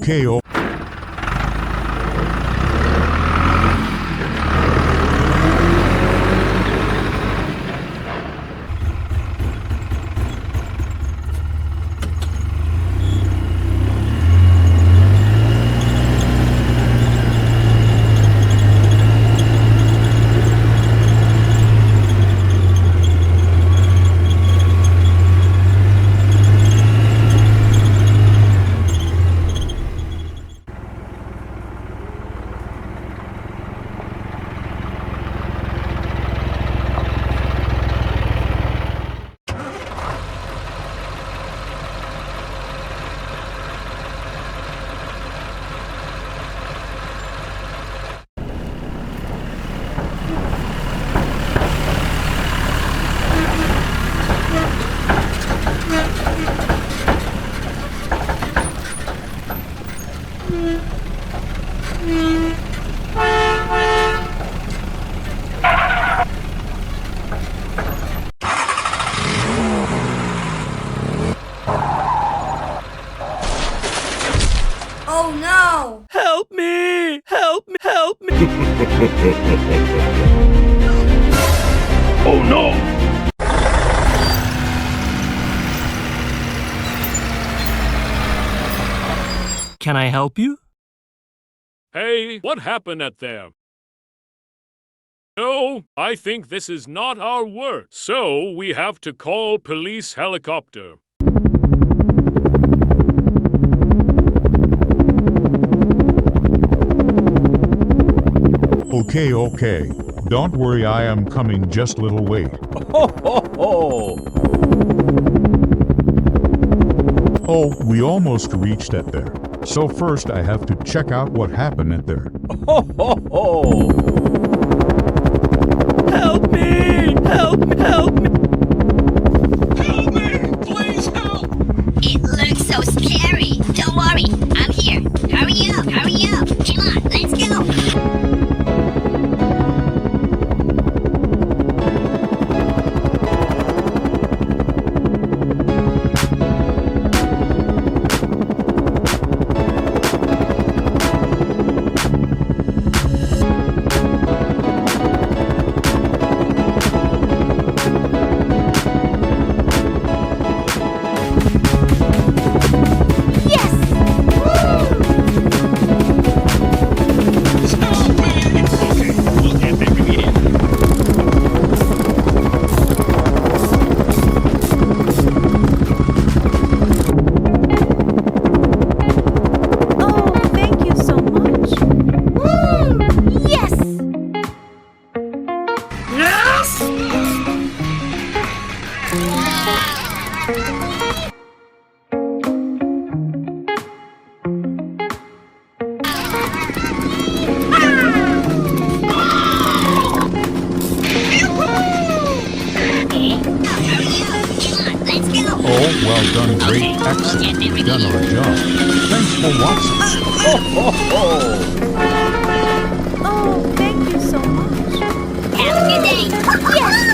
Okay, Oh no! Help me! Help me! Help me! Oh no! Can I help you? Hey, what happened at there? No, I think this is not our work, so we have to call police helicopter. okay. Don't worry, I am coming, just little wait. Ho ho ho! Oh, we almost reached it there. So first I have to check out what happened at there. Ho ho ho! Help me! Help me! Help me! Help me! Please help! It looks so scary. Don't worry, I'm here. Hurry up, hurry up. Come on, let's go. Oh, thank you so much. Woo! Yes! Oh, well done, great, excellent, we've done our job. Thanks for watching. Ho ho ho! Oh, thank you so much. Have a good day. Yes!